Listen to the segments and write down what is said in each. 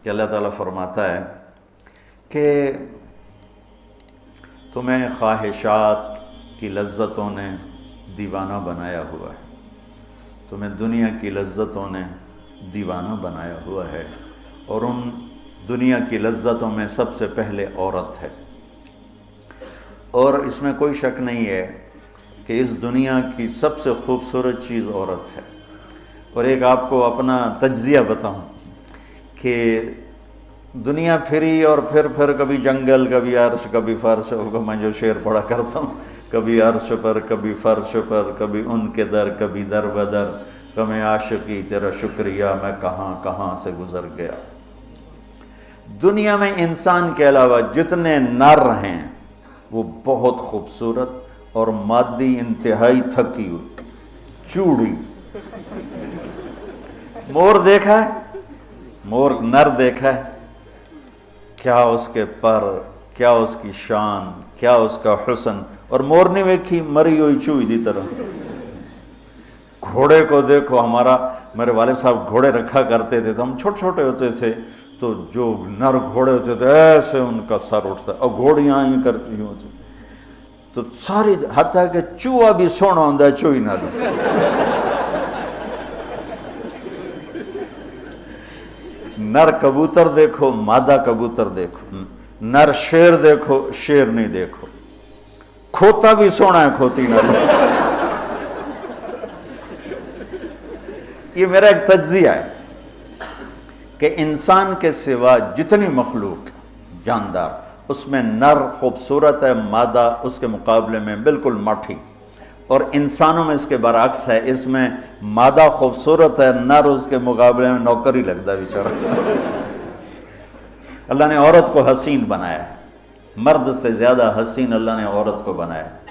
کہ اللہ تعالیٰ فرماتا ہے کہ تمہیں خواہشات کی لذتوں نے دیوانہ بنایا ہوا ہے، تمہیں دنیا کی لذتوں نے دیوانہ بنایا ہوا ہے، اور ان دنیا کی لذتوں میں سب سے پہلے عورت ہے، اور اس میں کوئی شک نہیں ہے کہ اس دنیا کی سب سے خوبصورت چیز عورت ہے۔ اور ایک آپ کو اپنا تجزیہ بتاؤں کہ دنیا پھری اور پھر کبھی جنگل، کبھی عرش، کبھی فرش، میں جو شعر پڑھا کرتا ہوں، کبھی عرش پر، کبھی فرش پر، کبھی ان کے در، کبھی در بدر، کبھی عاشقی تیرا شکریہ میں کہاں کہاں سے گزر گیا۔ دنیا میں انسان کے علاوہ جتنے نر ہیں وہ بہت خوبصورت اور مادی انتہائی تھکی ہوئی، چوڑی۔ مور دیکھا ہے؟ مور نر دیکھا ہے؟ کیا اس کے پر، کیا اس کی شان، کیا اس کا حسن، اور مور نہیں ویکھی مری ہوئی چوئی دی طرح۔ گھوڑے کو دیکھو، میرے والد صاحب گھوڑے رکھا کرتے تھے، تو ہم چھوٹے چھوٹے ہوتے تھے تو جو نر گھوڑے ہوتے تھے ایسے ان کا سر اٹھتا، اور گھوڑیاں ہی کرتی ہوتی تو ساری، حتیٰ کہ چوہا بھی سونا ہوتا ہے، چوئی نہ دے۔ نر کبوتر دیکھو، مادہ کبوتر دیکھو، نر شیر دیکھو، شیر نہیں دیکھو، کھوتا بھی سونا ہے، کھوتی نہ دے۔ یہ میرا ایک تجزیہ ہے کہ انسان کے سوا جتنی مخلوق جاندار، اس میں نر خوبصورت ہے، مادہ اس کے مقابلے میں بالکل ماٹھی، اور انسانوں میں اس کے برعکس ہے، اس میں مادہ خوبصورت ہے، نر اس کے مقابلے میں نوکر ہی لگتا ہے بیچارہ۔ اللہ نے عورت کو حسین بنایا ہے، مرد سے زیادہ حسین اللہ نے عورت کو بنایا ہے،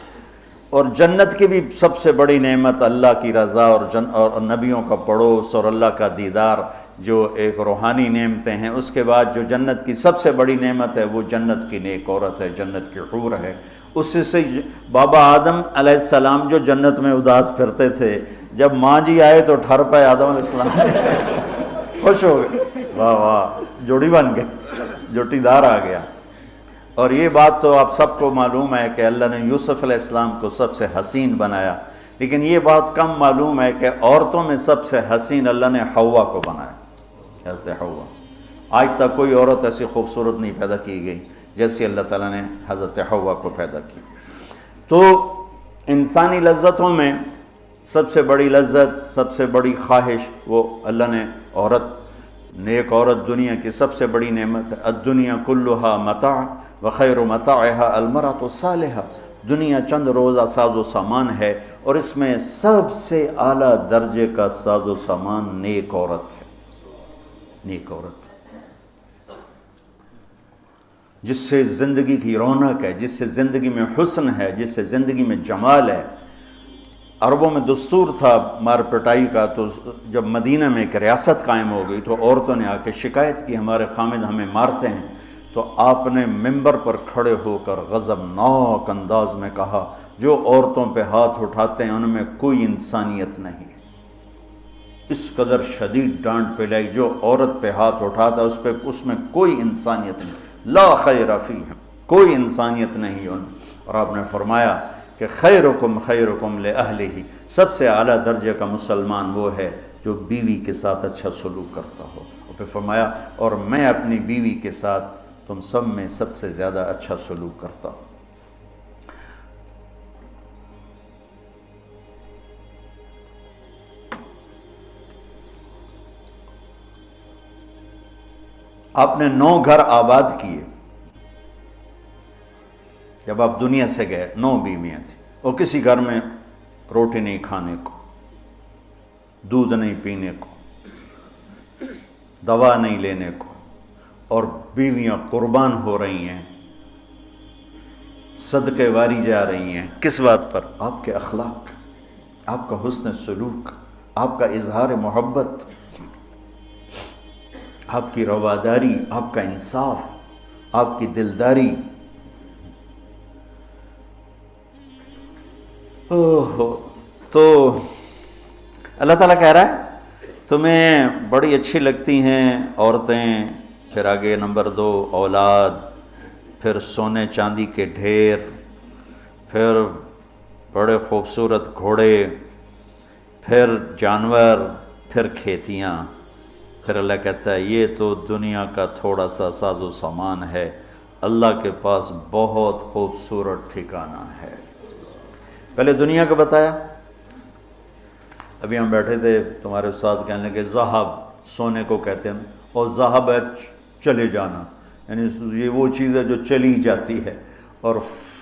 اور جنت کی بھی سب سے بڑی نعمت اللہ کی رضا اور نبیوں کا پڑوس اور اللہ کا دیدار، جو ایک روحانی نعمتیں ہیں۔ اس کے بعد جو جنت کی سب سے بڑی نعمت ہے وہ جنت کی نیک عورت ہے، جنت کی حور ہے۔ اسی سے بابا آدم علیہ السلام جو جنت میں اداس پھرتے تھے، جب ماں جی آئے تو ٹھر پائے آدم علیہ السلام، خوش ہو گئے، واہ واہ جوڑی بن گئے، جوٹی دار آ گیا۔ اور یہ بات تو آپ سب کو معلوم ہے کہ اللہ نے یوسف علیہ السلام کو سب سے حسین بنایا، لیکن یہ بات کم معلوم ہے کہ عورتوں میں سب سے حسین اللہ نے حوا کو بنایا، ایسے حوا۔ آج تک کوئی عورت ایسی خوبصورت نہیں پیدا کی گئی جیسے اللہ تعالیٰ نے حضرت حوا کو پیدا کی۔ تو انسانی لذتوں میں سب سے بڑی لذت، سب سے بڑی خواہش وہ اللہ نے عورت، نیک عورت دنیا کی سب سے بڑی نعمت ہے۔ الدنیا کلھا متاع وخیر متاعها المرأة الصالحہ، دنیا چند روزہ ساز و سامان ہے، اور اس میں سب سے اعلیٰ درجے کا ساز و سامان نیک عورت ہے، نیک عورت، جس سے زندگی کی رونق ہے، جس سے زندگی میں حسن ہے، جس سے زندگی میں جمال ہے۔ عربوں میں دستور تھا مار پٹائی کا، تو جب مدینہ میں ایک ریاست قائم ہو گئی تو عورتوں نے آ کے شکایت کی ہمارے خامد ہمیں مارتے ہیں، تو آپ نے ممبر پر کھڑے ہو کر غضبناک انداز میں کہا، جو عورتوں پہ ہاتھ اٹھاتے ہیں ان میں کوئی انسانیت نہیں۔ اس قدر شدید ڈانٹ پلائی، جو عورت پہ ہاتھ اٹھاتا ہے اس میں کوئی انسانیت نہیں، لا خیر فیہم، کوئی انسانیت نہیں ان۔ اور آپ نے فرمایا کہ خیرکم خیرکم لأہلہ، سب سے اعلیٰ درجے کا مسلمان وہ ہے جو بیوی کے ساتھ اچھا سلوک کرتا ہو۔ اور پھر فرمایا، اور میں اپنی بیوی کے ساتھ تم سب میں سب سے زیادہ اچھا سلوک کرتا ہوں۔ آپ نے 9 گھر آباد کیے جب آپ دنیا سے گئے، 9 بیویاں تھیں، اور کسی گھر میں روٹی نہیں کھانے کو، دودھ نہیں پینے کو، دوا نہیں لینے کو، اور بیویاں قربان ہو رہی ہیں، صدقے واری جا رہی ہیں۔ کس بات پر؟ آپ کے اخلاق، آپ کا حسن سلوک، آپ کا اظہار محبت، آپ کی رواداری، آپ کا انصاف، آپ کی دلداری۔ تو اللہ تعالیٰ کہہ رہا ہے تمہیں بڑی اچھی لگتی ہیں عورتیں پھر آگے نمبر 2 اولاد، پھر سونے چاندی کے ڈھیر، پھر بڑے خوبصورت گھوڑے، پھر جانور، پھر کھیتیاں. پھر اللہ کہتا ہے یہ تو دنیا کا تھوڑا سا ساز و سامان ہے، اللہ کے پاس بہت خوبصورت ٹھکانہ ہے. پہلے دنیا کا بتایا. ابھی ہم بیٹھے تھے، تمہارے استاد کہنے لگے ذہب سونے کو کہتے ہیں، اور ذہب ہے چلے جانا، یعنی یہ وہ چیز ہے جو چلی جاتی ہے، اور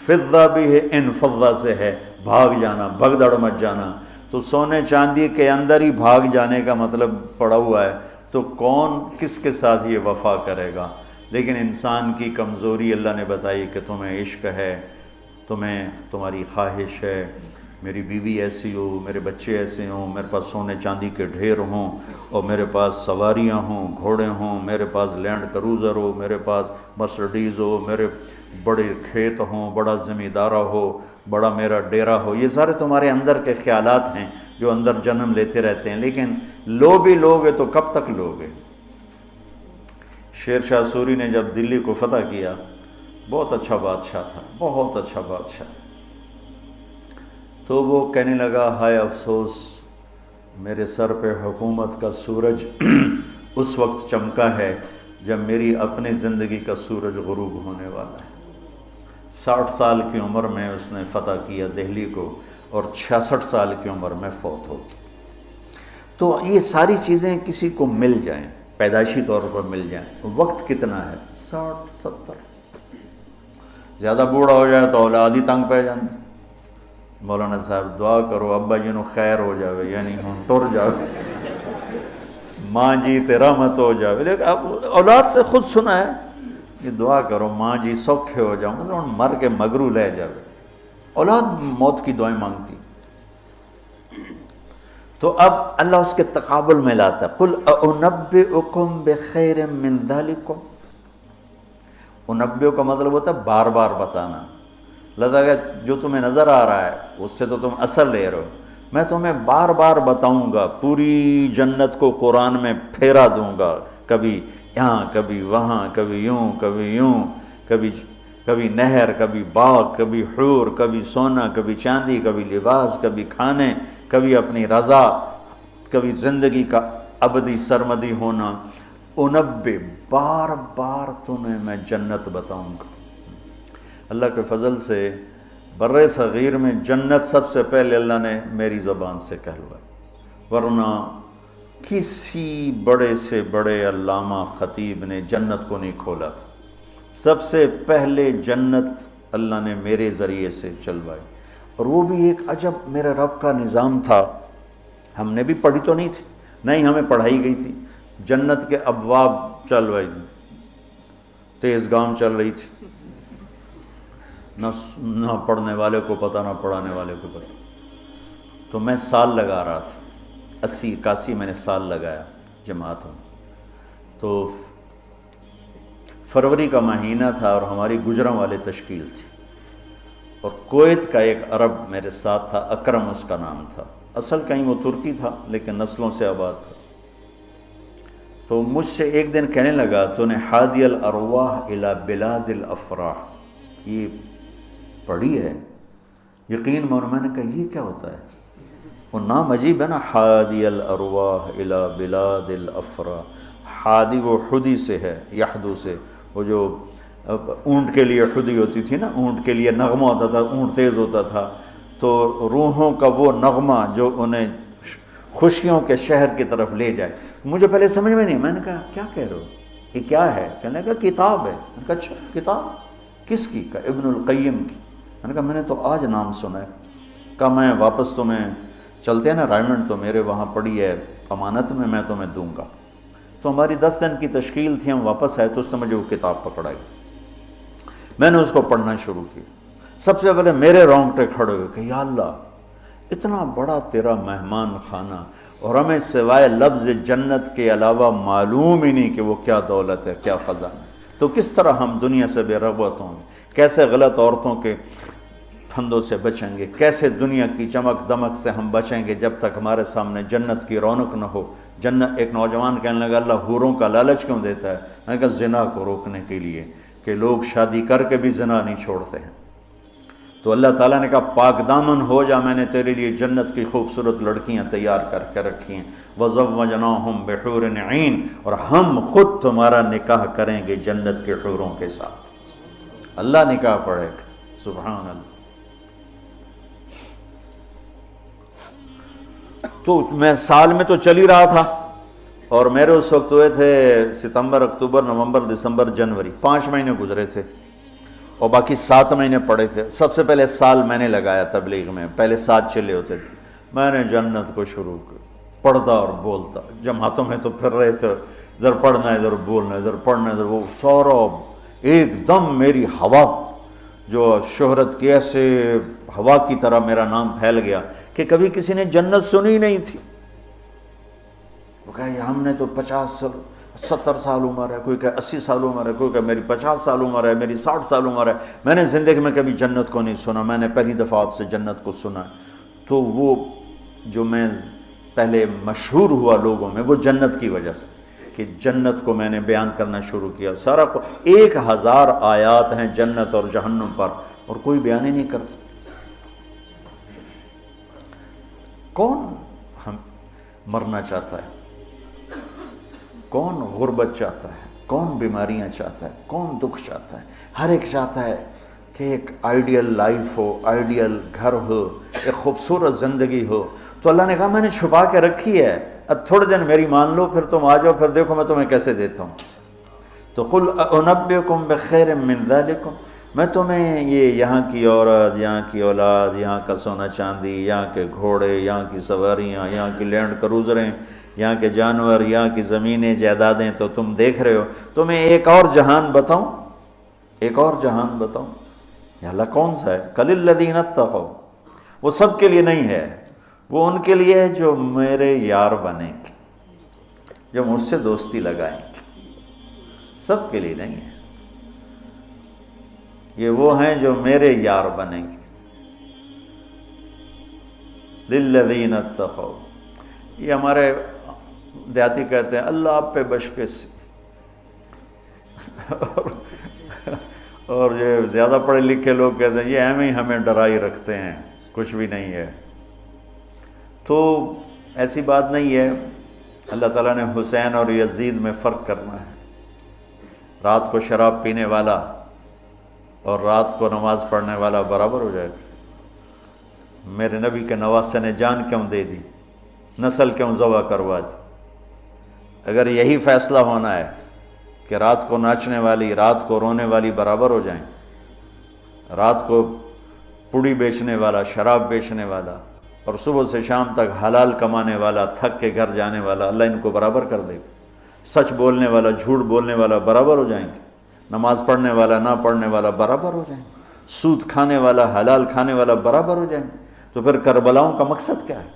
فضہ بھی ہے، انفضہ سے ہے بھاگ جانا، بھگدڑ مچ جانا. تو سونے چاندی کے اندر ہی بھاگ جانے کا مطلب پڑا ہوا ہے، تو کون کس کے ساتھ یہ وفا کرے گا؟ لیکن انسان کی کمزوری اللہ نے بتائی کہ تمہیں عشق ہے، تمہیں تمہاری خواہش ہے میری بیوی ایسی ہو، میرے بچے ایسے ہوں، میرے پاس سونے چاندی کے ڈھیر ہوں، اور میرے پاس سواریاں ہوں، گھوڑے ہوں، میرے پاس لینڈ کروزر ہو، میرے پاس مرسڈیز ہو، میرے بڑے کھیت ہوں، بڑا زمیندارہ ہو، بڑا میرا ڈیرا ہو. یہ سارے تمہارے اندر کے خیالات ہیں جو اندر جنم لیتے رہتے ہیں، لیکن لو بھی لوگے تو کب تک لوگے؟ شیر شاہ سوری نے جب دلی کو فتح کیا، بہت اچھا بادشاہ تھا، بہت اچھا بادشاہ، تو وہ کہنے لگا ہائے افسوس میرے سر پہ حکومت کا سورج اس وقت چمکا ہے جب میری اپنی زندگی کا سورج غروب ہونے والا ہے. 60 سال کی عمر میں اس نے فتح کیا دہلی کو، اور 66 سال کی عمر میں فوت ہو گیا. تو یہ ساری چیزیں کسی کو مل جائیں، پیدائشی طور پر مل جائیں، وقت کتنا ہے؟ 60 70. زیادہ بوڑھا ہو جائے تو اولاد ہی تنگ پہ جانا. مولانا صاحب دعا کرو ابا جی نو خیر ہو جاوے، یعنی ہوں ٹر جاوے، ماں جی تیرا مت ہو جاوے. لیکن اب اولاد سے خود سنا ہے یہ دعا کرو ماں جی سوکھے ہو جاؤں، مطلب مر کے مگرو لے جاوے. اولاد موت کی دعائیں مانگتی. تو اب اللہ اس کے تقابل میں لاتا ہے قل اُنَبِّئُكُمْ بِخَيْرٍ مِّن ذَلِكُمْ. انبئ کا مطلب ہوتا ہے بار بار بتانا. لگتا ہے جو تمہیں نظر آ رہا ہے اس سے تو تم اثر لے رہے ہو، میں تمہیں بار بار بتاؤں گا، پوری جنت کو قرآن میں پھیرا دوں گا، کبھی یہاں کبھی وہاں، کبھی یوں کبھی یوں، کبھی نہر، کبھی باغ، کبھی حور، کبھی سونا، کبھی چاندی، کبھی لباس، کبھی کھانے، کبھی اپنی رضا، کبھی زندگی کا ابدی سرمدی ہونا. انبئ بار بار تمہیں میں جنت بتاؤں گا. اللہ کے فضل سے بر صغیر میں جنت سب سے پہلے اللہ نے میری زبان سے کہلوائی، ورنہ کسی بڑے سے بڑے علامہ خطیب نے جنت کو نہیں کھولا تھا. سب سے پہلے جنت اللہ نے میرے ذریعے سے چلوائی. اور وہ بھی ایک عجب میرے رب کا نظام تھا. ہم نے بھی پڑھی تو نہیں تھی، نہیں ہمیں پڑھائی گئی تھی. جنت کے ابواب چلوائی، تیز گام چل رہی تھی، نہ پڑھنے والے کو پتہ نہ پڑھانے والے کو پتہ. تو میں سال لگا رہا تھا، 80 81 میں نے سال لگایا جماعت میں. تو فروری کا مہینہ تھا اور ہماری گجراں والے تشکیل تھی، اور کویت کا ایک عرب میرے ساتھ تھا، اکرم اس کا نام تھا. اصل کہیں وہ ترکی تھا لیکن نسلوں سے آباد تھا. تو مجھ سے ایک دن کہنے لگا تو نے حادی الارواح الی بلاد الافراح یہ پڑھی ہے؟ یقین مانو. میں نے کہا یہ کیا ہوتا ہے؟ وہ نام عجیب ہے نا، حادی الارواح الی بلاد الافراح. حادی وہ حدی سے ہے، یحدو سے، وہ جو اونٹ کے لیے حدی ہوتی تھی نا، اونٹ کے لیے نغمہ ہوتا تھا، اونٹ تیز ہوتا تھا، تو روحوں کا وہ نغمہ جو انہیں خوشیوں کے شہر کی طرف لے جائے. مجھے پہلے سمجھ میں نہیں، میں نے کہا کیا کہہ رہے ہو، یہ کیا ہے؟ کہنے لگا کتاب ہے. میں نے کہا اچھا کتاب کس کی؟ کہا ابن القیم کی. میں نے کہا میں نے تو آج نام سنا ہے. کہا میں واپس تمہیں چلتے ہیں نا رائمنڈ، تو میرے وہاں پڑی ہے امانت میں تمہیں دوں گا. تو ہماری 10 دن کی تشکیل تھی، ہم واپس آئے تو اس نے مجھے وہ کتاب پکڑائی. میں نے اس کو پڑھنا شروع کی. سب سے پہلے میرے رونگٹے کھڑے ہوئے کہ یا اللہ اتنا بڑا تیرا مہمان خانہ، اور ہمیں سوائے لفظ جنت کے علاوہ معلوم ہی نہیں کہ وہ کیا دولت ہے، کیا خزانہ. تو کس طرح ہم دنیا سے بے رغبت ہوں گے، کیسے غلط عورتوں کے پھندوں سے بچیں گے، کیسے دنیا کی چمک دمک سے ہم بچیں گے جب تک ہمارے سامنے جنت کی رونق نہ ہو. جنت ایک نوجوان کہنے لگا اللہ حوروں کا لالچ کیوں دیتا ہے؟ میں نے کہا زنا کو روکنے کے لیے کہ لوگ شادی کر کے بھی زنا نہیں چھوڑتے ہیں. تو اللہ تعالیٰ نے کہا پاک دامن ہو جا، میں نے تیرے لیے جنت کی خوبصورت لڑکیاں تیار کر کے رکھی ہیں. وَزَوَّجْنَاهُمْ بِحُورٍ عِينٍ، اور ہم خود تمہارا نکاح کریں گے جنت کے حوروں کے ساتھ. اللہ نکاح پڑھے گا. سبحان اللہ. تو میں سال میں تو چل ہی رہا تھا، اور میرے اس وقت ہوئے تھے ستمبر، اکتوبر، نومبر، دسمبر، جنوری، 5 مہینے گزرے تھے، اور باقی 7 مہینے پڑے تھے. سب سے پہلے سال میں نے لگایا تبلیغ میں، پہلے 7 چلے ہوتے تھے. میں نے جنت کو شروع کیا، پڑھتا اور بولتا. جماعتوں میں تو پھر رہے تھے، ادھر پڑھنا ادھر بولنا، ادھر پڑھنا ادھر وہ سارا ایک دم میری ہوا جو شہرت کی ایسے ہوا کی طرح میرا نام پھیل گیا کہ کبھی کسی نے جنت سنی نہیں تھی. وہ کہا ہم نے تو 50-70 سال عمر ہے، کوئی کہ 80 سال عمر ہے، کوئی کہ میری 50 سال عمر ہے، میری 60 سال عمر ہے، میں نے زندگی میں کبھی جنت کو نہیں سنا، میں نے پہلی دفعہ آپ سے جنت کو سنا. تو وہ جو میں پہلے مشہور ہوا لوگوں میں، وہ جنت کی وجہ سے کہ جنت کو میں نے بیان کرنا شروع کیا. سارا 1000 آیات ہیں جنت اور جہنم پر، اور کوئی بیان ہی نہیں کرتا. کون ہم مرنا چاہتا ہے؟ کون غربت چاہتا ہے؟ کون بیماریاں چاہتا ہے؟ کون دکھ چاہتا ہے؟ ہر ایک چاہتا ہے کہ ایک آئیڈیل لائف ہو، آئیڈیل گھر ہو، ایک خوبصورت زندگی ہو. تو اللہ نے کہا میں نے چھپا کے رکھی ہے، اب تھوڑے دن میری مان لو، پھر تم آ جاؤ، پھر دیکھو میں تمہیں کیسے دیتا ہوں. تو قل انبئکم بخیر من ذالکم، میں تمہیں یہ یہاں کی عورت، یہاں کی اولاد، یہاں کا سونا چاندی، یہاں کے گھوڑے، یہاں کی سواریاں، یہاں کی لینڈ کروزریں، یہاں کے جانور، یہاں کی زمینیں جائیدادیں تو تم دیکھ رہے ہو، تمہیں ایک اور جہان بتاؤں؟ ایک اور جہان بتاؤں؟ یا اللہ کون سا ہے؟ قل الذین اتقوا، وہ سب کے لیے نہیں ہے، وہ ان کے لیے ہے جو میرے یار بنیں گے، جو مجھ سے دوستی لگائیں گے. سب کے لیے نہیں ہے، یہ وہ ہیں جو میرے یار بنیں گے. للذین اتقوا، یہ ہمارے دیہاتی کہتے ہیں اللہ آپ پہ بشکش، اور یہ زیادہ پڑھے لکھے لوگ کہتے ہیں یہ ایم ہی ہمیں ڈرائی رکھتے ہیں، کچھ بھی نہیں ہے. تو ایسی بات نہیں ہے. اللہ تعالیٰ نے حسین اور یزید میں فرق کرنا ہے. رات کو شراب پینے والا اور رات کو نماز پڑھنے والا برابر ہو جائے گا. میرے نبی کے نواسے نے جان کیوں دے دی، نسل کیوں ذبح کروا دی؟ اگر یہی فیصلہ ہونا ہے کہ رات کو ناچنے والی، رات کو رونے والی برابر ہو جائیں، رات کو پوڑی بیچنے والا، شراب بیچنے والا، اور صبح سے شام تک حلال کمانے والا، تھک کے گھر جانے والا، اللہ ان کو برابر کر دے گا. سچ بولنے والا، جھوٹ بولنے والا برابر ہو جائیں گے. نماز پڑھنے والا، نہ پڑھنے والا برابر ہو جائیں گے. سود کھانے والا، حلال کھانے والا برابر ہو جائیں گے. تو پھر کربلاؤں کا مقصد کیا ہے؟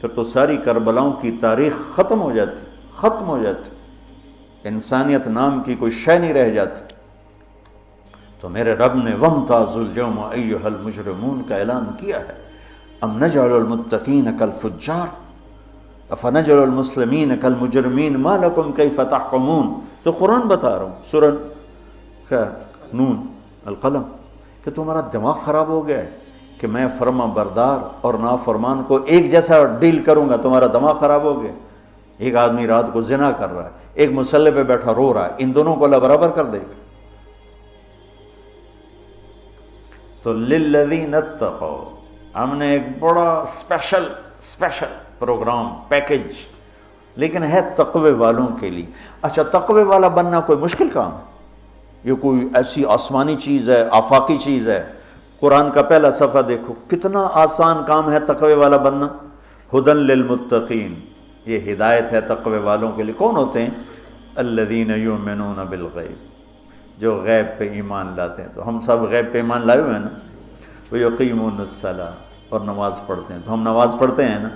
پھر تو ساری کربلاؤں کی تاریخ ختم ہو جاتی، ختم ہو جاتی، انسانیت نام کی کوئی شے نہیں رہ جاتی. تو میرے رب نے وَامْتَازُوا الْيَوْمَ أَيُّهَا الْمُجْرِمُونَ کا اعلان کیا ہے. ام نجعل المتقین کالفجار افنجعل المسلمین کالمجرمین ما لکم کیف تحکمون. تو قرآن بتا رہا ہوں، سورہ کیا نون القلم، کہ تمہارا دماغ خراب ہو گیا ہے کہ میں فرما بردار اور نافرمان کو ایک جیسا ڈیل کروں گا. تمہارا دماغ خراب ہو گیا. ایک آدمی رات کو زنا کر رہا ہے، ایک مصلی پہ بیٹھا رو رہا ہے، ان دونوں کو اللہ برابر کر دے گا. تو للذین اتقوا، ہم نے ایک بڑا اسپیشل پروگرام، پیکج، لیکن ہے تقوی والوں کے لیے. اچھا تقوی والا بننا کوئی مشکل کام ہے؟ یہ کوئی ایسی آسمانی چیز ہے، آفاقی چیز ہے؟ قرآن کا پہلا صفحہ دیکھو، کتنا آسان کام ہے تقوی والا بننا. ہدی للمتقین، یہ ہدایت ہے تقوی والوں کے لیے. کون ہوتے ہیں؟ الذین یؤمنون بالغیب، جو غیب پہ ایمان لاتے ہیں. تو ہم سب غیب پہ ایمان لائے ہوئے ہیں نا. وَيُقِيمُونَ الصَّلَاةَ، اور نماز پڑھتے ہیں. تو ہم نماز پڑھتے ہیں نا.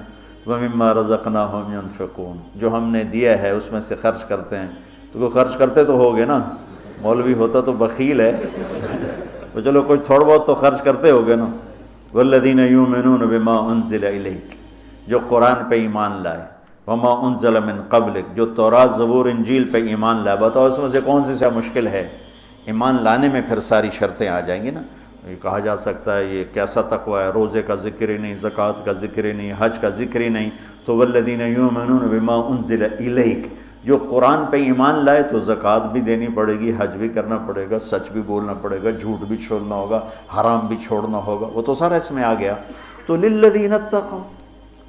وَمِمَّا رَزَقْنَاهُمْ يُنْفِقُونَ، جو ہم نے دیا ہے اس میں سے خرچ کرتے ہیں. تو وہ خرچ کرتے تو ہوگے نا، مولوی ہوتا تو بخیل ہے. تو چلو کوئی تھوڑا بہت تو خرچ کرتے ہوگے نا. وَالَّذِينَ يُؤْمِنُونَ بِمَا أُنزِلَ إِلَيْكَ، جو قرآن پہ ایمان لائے. وما انزل من قبلک، جو تورات زبور انجیل پہ ایمان لائے، بتاؤ اس میں سے کون سی مشکل ہے؟ ایمان لانے میں پھر ساری شرطیں آ جائیں گی نا۔ یہ کہا جا سکتا ہے یہ کیسا تقوی ہے، روزے کا ذکر ہی نہیں، زکوٰۃ کا ذکر ہی نہیں، حج کا ذکر ہی نہیں، تو والذین یؤمنون بما انزل الیک، جو قرآن پہ ایمان لائے تو زکوٰۃ بھی دینی پڑے گی، حج بھی کرنا پڑے گا، سچ بھی بولنا پڑے گا، جھوٹ بھی چھوڑنا ہوگا، حرام بھی چھوڑنا ہوگا، وہ تو سارا اس میں آ گیا۔ تو للذین اتقوا،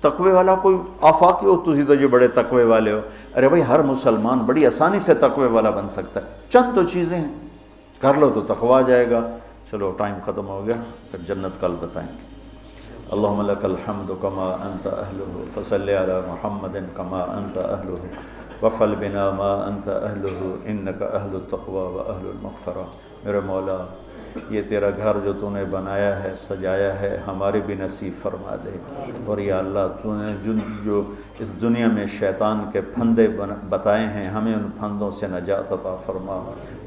تقوی والا کوئی آفاقی ہو تسی تو جو بڑے تقوی والے ہو، ارے بھائی ہر مسلمان بڑی آسانی سے تقوی والا بن سکتا ہے، چند تو چیزیں ہیں، کر لو تو تقوی آ جائے گا۔ چلو ٹائم ختم ہو گیا، پھر جنت کل بتائیں گے۔ اللہم لک الحمد کما انت اہلہ، فصلی علی محمد کما انت اہلہ، وفعل بنا ما انت اہلہ، انک اہل التقوی و اہل المغفرہ۔ میرے مولا یہ تیرا گھر جو تو نے بنایا ہے، سجایا ہے، ہمارے بھی نصیب فرما دے، اور یا اللہ تو نے جو اس دنیا میں شیطان کے پھندے بتائے ہیں، ہمیں ان پھندوں سے نجات عطا فرما۔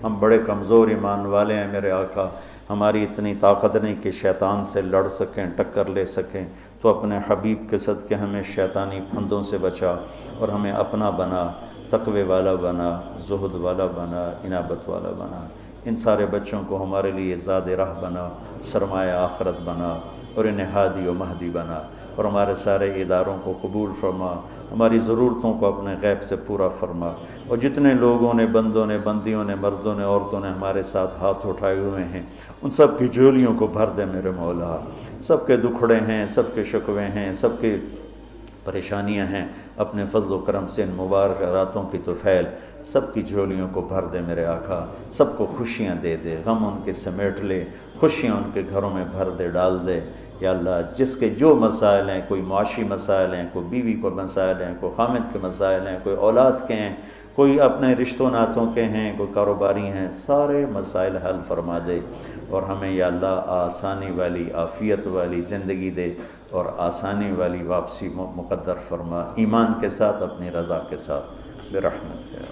ہم بڑے کمزور ایمان والے ہیں میرے آقا، ہماری اتنی طاقت نہیں کہ شیطان سے لڑ سکیں، ٹکر لے سکیں، تو اپنے حبیب کے صدقے ہمیں شیطانی پھندوں سے بچا، اور ہمیں اپنا بنا، تقوی والا بنا، زہد والا بنا، انابت والا بنا۔ ان سارے بچوں کو ہمارے لیے زاد راہ بنا، سرمایہ آخرت بنا، اور انہیں ہادی و مہدی بنا، اور ہمارے سارے اداروں کو قبول فرما، ہماری ضرورتوں کو اپنے غیب سے پورا فرما، اور جتنے لوگوں نے، بندوں نے، بندیوں نے، مردوں نے، عورتوں نے ہمارے ساتھ ہاتھ اٹھائے ہوئے ہیں، ان سب کی جھولیوں کو بھر دے میرے مولا۔ سب کے دکھڑے ہیں، سب کے شکوے ہیں، سب کے پریشانیاں ہیں، اپنے فضل و کرم سے ان مبارک راتوں کی طفیل سب کی جھولیوں کو بھر دے میرے آقا، سب کو خوشیاں دے دے، غم ان کے سمیٹ لے، خوشیاں ان کے گھروں میں بھر دے، ڈال دے۔ یا اللہ جس کے جو مسائل ہیں، کوئی معاشی مسائل ہیں، کوئی بیوی کو مسائل ہیں، کوئی خامد کے مسائل ہیں، کوئی اولاد کے ہیں، کوئی اپنے رشتوں ناتوں کے ہیں، کوئی کاروباری ہیں، سارے مسائل حل فرما دے، اور ہمیں یا اللہ آسانی والی، عافیت والی زندگی دے، اور آسانی والی واپسی مقدر فرما، ایمان کے ساتھ، اپنی رضا کے ساتھ، برحمت ہے۔